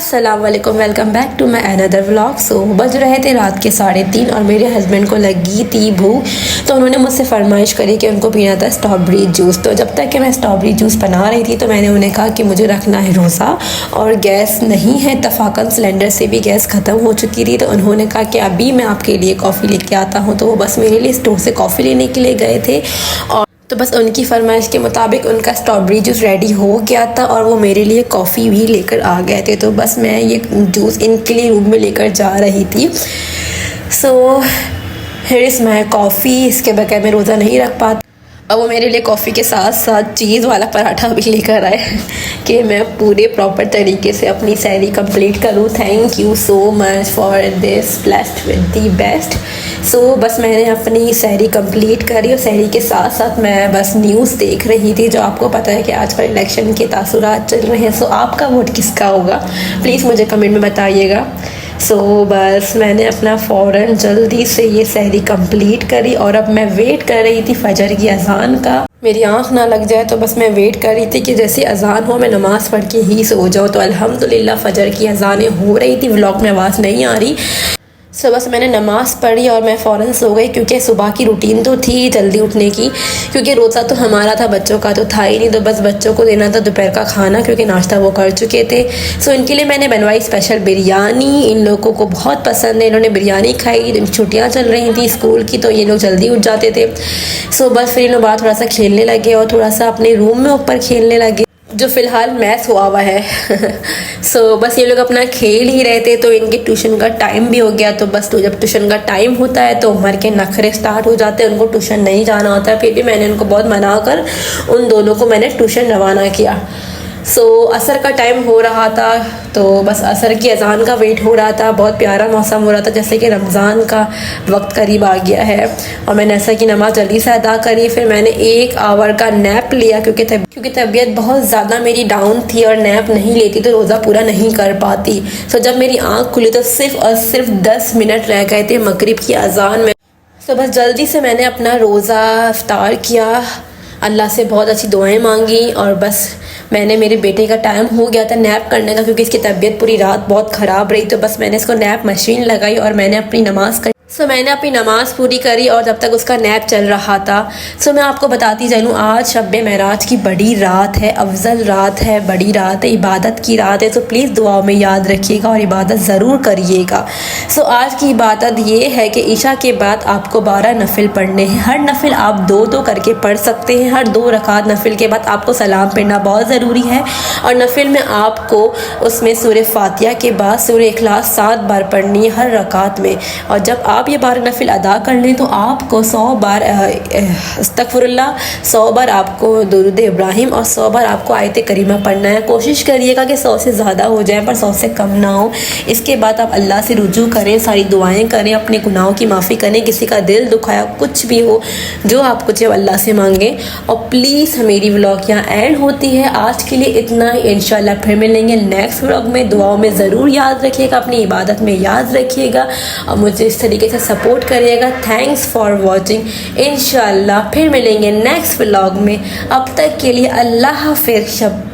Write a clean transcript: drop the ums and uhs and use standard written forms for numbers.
अस्सलाम वालेकुम, welcome back to my another vlog. So बज रहे थे रात के 3:30 और मेरे हस्बैंड को लगी थी भूख, तो उन्होंने मुझसे फरमाइश करी कि उनको पीना था स्ट्रॉबेरी जूस। तो जब तक कि मैं स्ट्रॉबेरी जूस बना रही थी तो मैंने उन्हें कहा कि मुझे रखना है रोज़ा और गैस नहीं है, इत्तफाकन सिलेंडर से भी गैस ख़त्म हो चुकी थी। तो उन्होंने कहा कि अभी मैं आपके लिए कॉफ़ी लेके आता हूँ। तो वो बस मेरे लिए स्टोर से कॉफ़ी लेने के लिए गए थे और तो बस उनकी फरमाइश के मुताबिक उनका स्ट्रॉबेरी जूस रेडी हो गया था और वो मेरे लिए कॉफ़ी भी लेकर आ गए थे। तो बस मैं ये जूस इनके लिए रूम में लेकर जा रही थी। So here is my coffee. इसके बगैर मैं रोज़ा नहीं रख पाती। अब वो मेरे लिए कॉफ़ी के साथ साथ चीज़ वाला पराठा भी लेकर आए कि मैं पूरे प्रॉपर तरीके से अपनी सैरी कंप्लीट करूँ। Thank you so much for this, blessed with the best. So बस मैंने अपनी सैरी कंप्लीट करी और सैरी के साथ साथ मैं बस न्यूज़ देख रही थी। जो आपको पता है कि आजकल इलेक्शन के तासुरात चल रहे हैं। सो आपका वोट किसका होगा, प्लीज़ मुझे कमेंट में बताइएगा। सो बस मैंने अपना फ़ौरन जल्दी से ये सहरी कंप्लीट करी और अब मैं वेट कर रही थी फजर की अजान का। मेरी आँख ना लग जाए तो बस मैं वेट कर रही थी कि जैसे अजान हो मैं नमाज़ पढ़ के ही सो जाऊँ। तो अल्हम्दुलिल्लाह फजर की अजानें हो रही थी, व्लॉग में आवाज़ नहीं आ रही। सो बस मैंने नमाज़ पढ़ी और मैं फ़ौरन सो गई, क्योंकि सुबह की रूटीन तो थी जल्दी उठने की, क्योंकि रोज़ा तो हमारा था, बच्चों का तो था ही नहीं। तो बस बच्चों को देना था दोपहर का खाना, क्योंकि नाश्ता वो कर चुके थे। सो इनके लिए मैंने बनवाई स्पेशल बिरयानी। इन लोगों को बहुत पसंद है, इन्होंने बिरयानी खाई। छुट्टियाँ चल रही थी स्कूल की तो ये लोग जल्दी उठ जाते थे। सो बस फिर इन लोग बाद थोड़ा सा खेलने लगे और थोड़ा सा अपने रूम में ऊपर खेलने लगे, जो फ़िलहाल मैच हुआ हुआ है। सो बस ये लोग अपना खेल ही रहे थे। तो इनके ट्यूशन का टाइम भी हो गया। तो बस तो जब ट्यूशन का टाइम होता है तो उम्र के नखरे स्टार्ट हो जाते हैं, उनको ट्यूशन नहीं जाना होता है। फिर भी मैंने उनको बहुत मना कर उन दोनों को मैंने ट्यूशन रवाना किया। सो असर का टाइम हो रहा था तो बस असर की अजान का वेट हो रहा था। बहुत प्यारा मौसम हो रहा था, जैसे कि रमज़ान का वक्त करीब आ गया है। और मैंने असर की नमाज़ जल्दी से अदा करी। फिर मैंने 1 आवर का नैप लिया, क्योंकि तबीयत बहुत ज़्यादा मेरी डाउन थी और नैप नहीं लेती तो रोज़ा पूरा नहीं कर पाती। सो जब मेरी आँख खुली तो सिर्फ और सिर्फ 10 मिनट रह गए थे मगरिब की अजान में। सो बस जल्दी से मैंने अपना रोज़ा इफ्तार किया, अल्लाह से बहुत अच्छी दुआएं मांगी और बस मैंने, मेरे बेटे का टाइम हो गया था नैप करने का, क्योंकि इसकी तबीयत पूरी रात बहुत ख़राब रही। तो बस मैंने इसको नैप मशीन लगाई और मैंने अपनी नमाज़ करी। सो मैंने अपनी नमाज़ पूरी करी और जब तक उसका नैप चल रहा था। सो मैं आपको बताती चलूँ, आज शब मेराज की बड़ी रात है, अफजल रात है, बड़ी रात है, इबादत की रात है। तो प्लीज़ दुआओं में याद रखिएगा और इबादत ज़रूर करिएगा। सो आज की इबादत ये है कि ईशा के बाद आपको 12 नफिल पढ़ने हैं। हर नफिल आप 2-2 करके पढ़ सकते हैं। हर 2 रकात नफिल के बाद आपको सलाम पढ़ना बहुत ज़रूरी है। और नफिल में आपको उसमें सूरह फातिहा के बाद सूरह इखलास 7 बार पढ़नी है हर रकात में। और जब आप ये 12 नफिल अदा कर लें तो आपको 100 बार अस्तगफिरुल्लाह, 100 बार आपको दुरूद इब्राहिम और 100 बार आपको आयत करीमा पढ़ना है। कोशिश करिएगा कि 100 से ज़्यादा हो जाए पर 100 से कम ना हो। इसके बाद आप अल्लाह से रुजू करें, सारी दुआएं करें, अपने गुनाहों की माफ़ी करें, किसी का दिल दुखाया कुछ भी हो जो आप कुछ अल्लाह से मांगें। और प्लीज़ मेरी व्लॉग यहाँ एंड होती है। आज के लिए इतना ही, इंशाल्लाह फिर मिलेंगे नेक्स्ट व्लॉग में। दुआओं में ज़रूर याद रखिएगा, अपनी इबादत में याद रखिएगा और मुझे इस तरीके से सपोर्ट करिएगा। Thanks for watching. इंशाल्लाह फिर मिलेंगे नेक्स्ट व्लॉग में। अब तक के लिए अल्लाह हाफ़िज़।